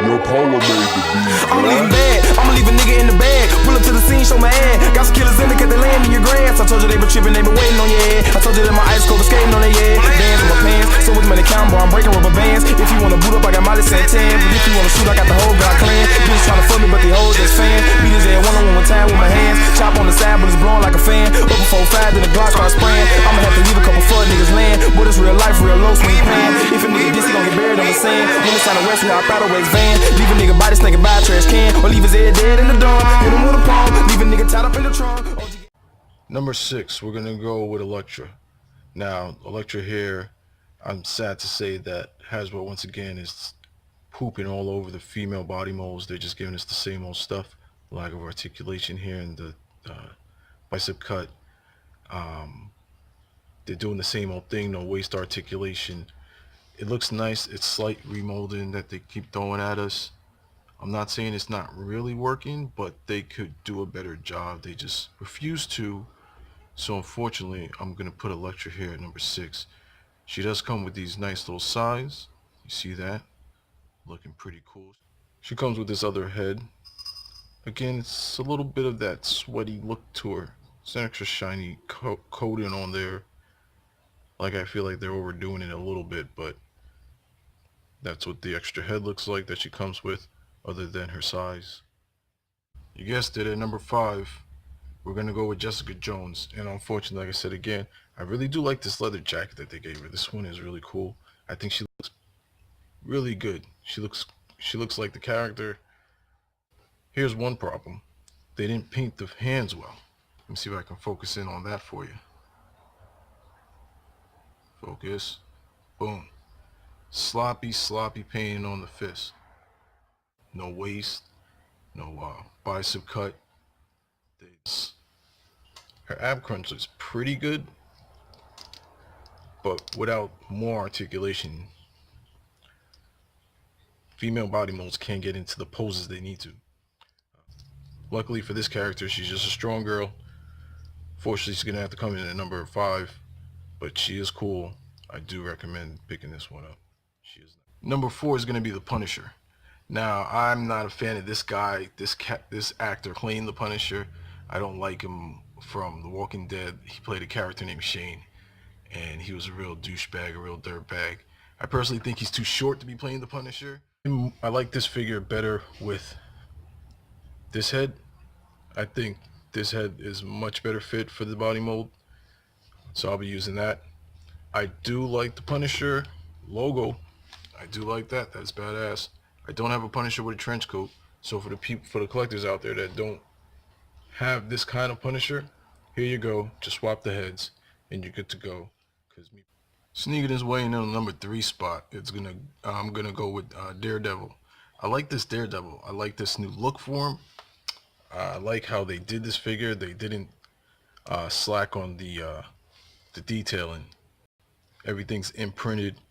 Your Polo made the beat. I'ma leave him bad, I'ma leave a nigga in the bag. Pull up to the scene, show my ad. Got some killers in it, cut the land in your grass. I told you they been tripping, they been waiting on your head. I told you that my ice cold was skating on their head. Bands in my pants, so much money count, boy, I'm breaking rubber bands. If you wanna boot up, I got Molly Santan. But if you wanna shoot, I got the whole God clan. Bitches tryna fuck me, but they hoes just fans. Beat his head one-on-one time with my hands. Chop on the side, but it's blowing like a fan. Up before 5, then the Glock start spraying. I'ma have to leave a couple fuck niggas land. But it's real life, real low, swing plan. If a nigga diss, he gon' get buried on the sand. When it's on the west, we hop out of West van. Leave a nigga body stinking by a trash can. Or leave his head dead in the dawn. Hit him with a palm, leave a nigga tied up in the trunk. Number 6, we're gonna go with Elektra. Now, Elektra here, I'm sad to say that Hasbro once again is pooping all over the female body molds. They're just giving us the same old stuff. Lack of articulation here in the bicep cut. They're doing the same old thing, no waist articulation. It looks nice. It's slight remolding that they keep throwing at us. I'm not saying it's not really working, but they could do a better job. They just refuse to. So unfortunately, I'm going to put Elektra here at number 6. She does come with these nice little sides. You see that? Looking pretty cool. She comes with this other head. Again, it's a little bit of that sweaty look to her. It's an extra shiny coating on there. Like, I feel like they're overdoing it a little bit, but that's what the extra head looks like that she comes with, other than her size. You guessed it, at number 5, we're going to go with Jessica Jones. And unfortunately, like I said again, I really do like this leather jacket that they gave her. This one is really cool. I think she looks really good. She looks like the character. Here's one problem. They didn't paint the hands well. Let me see if I can focus in on that for you. Focus. Boom. Sloppy painting on the fist. No waist. No bicep cut. Her ab crunch looks pretty good, but without more articulation, female body molds can't get into the poses they need to. Luckily for this character, she's just a strong girl. Fortunately, she's gonna have to come in at number 5, but she is cool. I do recommend picking this one up. She is. Number 4 is gonna be the Punisher. Now, I'm not a fan of this guy, this actor playing the Punisher. I don't like him from The Walking Dead. He played a character named Shane, and he was a real douchebag, a real dirtbag. I personally think he's too short to be playing the Punisher. I like this figure better with this head. I think this head is much better fit for the body mold, so I'll be using that. I do like the Punisher logo. I do like that. That's badass. I don't have a Punisher with a trench coat, so for the collectors out there that don't have this kind of Punisher, here you go. Just swap the heads and you're good to go. Sneaking his way in on the number 3 spot, I'm gonna go with Daredevil. I like this Daredevil. I like this new look for him. I like how they did this figure. They didn't slack on the detailing. Everything's imprinted.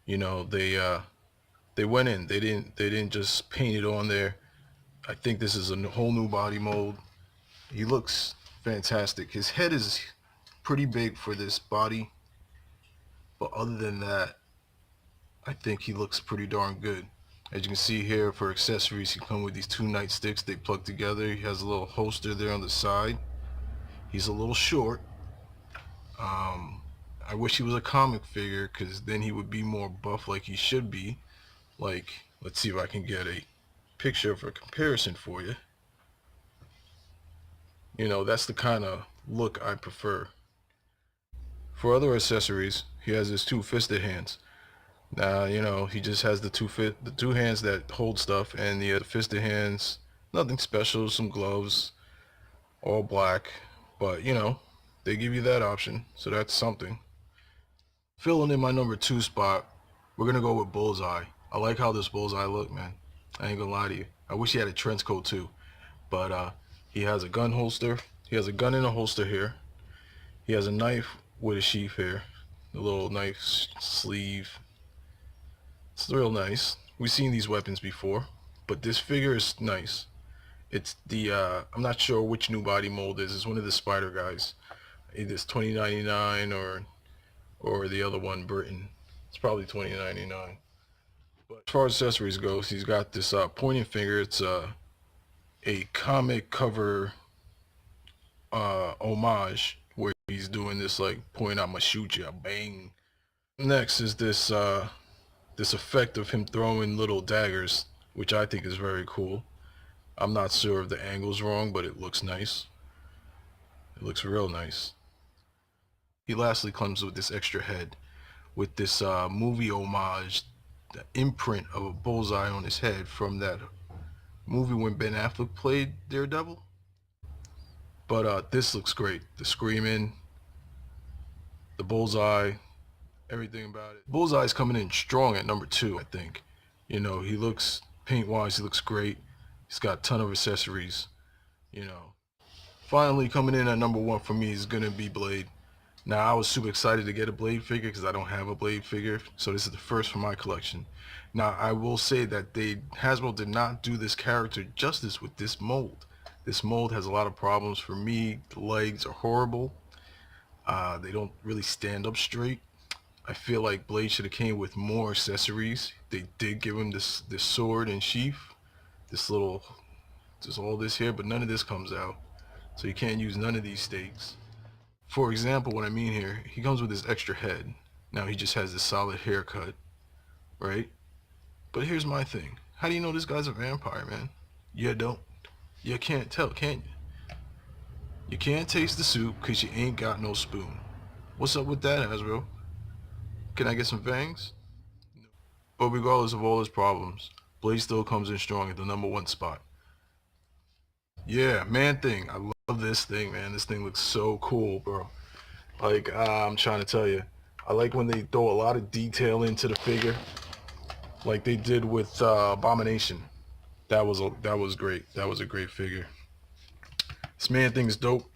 You know, they went in. They didn't just paint it on there. I think this is a whole new body mold. He looks fantastic. His head is pretty big for this body, but other than that, I think he looks pretty darn good. As you can see here, for accessories, he comes with these 2 nightsticks. They plug together. He has a little holster there on the side. He's a little short. I wish he was a comic figure, because then he would be more buff like he should be. Like, let's see if I can get a picture of a comparison for you. You know, that's the kind of look I prefer. For other accessories, he has his 2 fisted hands. Now, you know, he just has the two hands that hold stuff, and the fisted hands, nothing special, some gloves, all black, but you know, they give you that option, so that's something. Filling in my number 2 spot, we're gonna go with Bullseye. I like how this Bullseye look, man. I ain't gonna lie to you. I wish he had a trench coat too, but he has a gun holster. He has a gun in a holster here. He has a knife with a sheath here, a little knife sleeve. It's real nice. We've seen these weapons before, but this figure is nice. It's the I'm not sure which new body mold is. It's one of the Spider guys. Either it's 2099 or the other one, Britain. It's probably 2099. But as far as accessories goes, he's got this pointing finger. It's a comic cover homage where he's doing this like point, I'ma shoot you, bang. Next is this this effect of him throwing little daggers, which I think is very cool. I'm not sure if the angle's wrong, but it looks nice. It looks real nice. He lastly comes with this extra head with this movie homage, the imprint of a bullseye on his head from that movie when Ben Affleck played Daredevil. But this looks great. The screaming, the bullseye, everything about it. Bullseye's coming in strong at number 2, I think. You know, he looks, paint-wise, he looks great. He's got a ton of accessories, you know. Finally, coming in at number 1 for me is gonna be Blade. Now, I was super excited to get a Blade figure because I don't have a Blade figure, so this is the first for my collection. Now, I will say that Hasbro did not do this character justice with this mold. This mold has a lot of problems for me. The legs are horrible. They don't really stand up straight. I feel like Blade should have came with more accessories. They did give him this sword and sheath, this little, just all this here, but none of this comes out. So you can't use none of these stakes. For example, what I mean here, he comes with this extra head. Now he just has this solid haircut, right? But here's my thing. How do you know this guy's a vampire, man? You don't. You can't tell, can you? You can't taste the soup because you ain't got no spoon. What's up with that, Hasbro? Can I get some fangs? No. But regardless of all his problems, Blade still comes in strong at the number 1 spot. Yeah, Man-Thing. I love this thing, man. This thing looks so cool, bro. Like, I'm trying to tell you. I like when they throw a lot of detail into the figure, like they did with Abomination. That was great. That was a great figure. This Man-Thing is dope.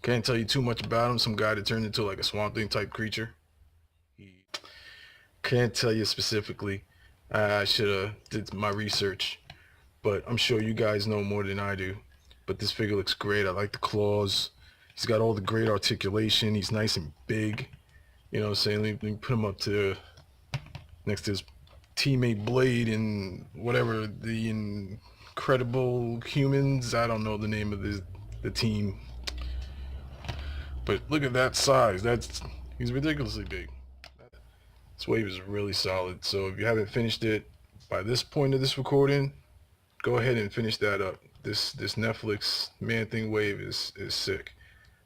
Can't tell you too much about him. Some guy that turned into like a Swamp Thing type creature. Can't tell you specifically. I should have did my research, but I'm sure you guys know more than I do. But this figure looks great. I like the claws. He's got all the great articulation. He's nice and big. You know what I'm saying? Let me put him up to next to his teammate Blade and whatever, the Incredible Humans. I don't know the name of the team. But look at that size. He's ridiculously big. This wave is really solid. So if you haven't finished it by this point of this recording, go ahead and finish that up. This Netflix Man-Thing wave is sick.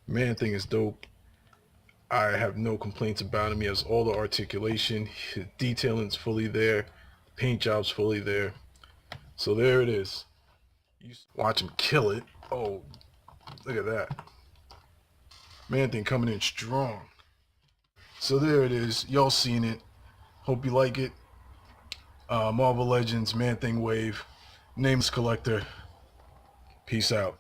Man-Thing is dope. I have no complaints about him. He has all the articulation. His detailing's fully there. Paint job's fully there. So there it is. You watch him kill it. Oh, look at that. Man-Thing coming in strong. So there it is. Y'all seen it. Hope you like it. Marvel Legends Man-Thing wave. Names collector. Peace out.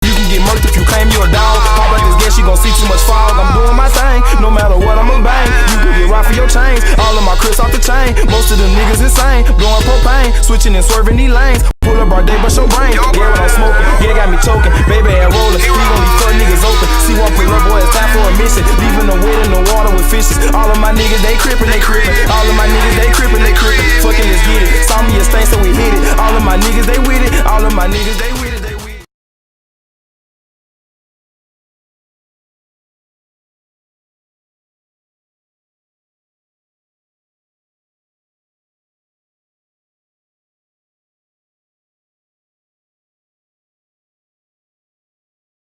You can get murked if you claim you're a dog. Pop out this gas, you gon' see too much fog. I'm doing my thing, no matter what, I'ma bang. You can get right for your chains. All of my Crips off the chain. Most of them niggas insane. Blowing propane, switching and swerving these lanes. Pull up our day, but your brain. Yeah, when I'm smoking, yeah, got me choking. Baby, and rolling. We gon' leave fuck niggas open. See what pull up, boy, it's time for a mission. Leaving the wet in the water with fishes. All of my niggas, they crippin', they crippin'. All of my niggas, they crippin', they crippin'. Fucking this gear.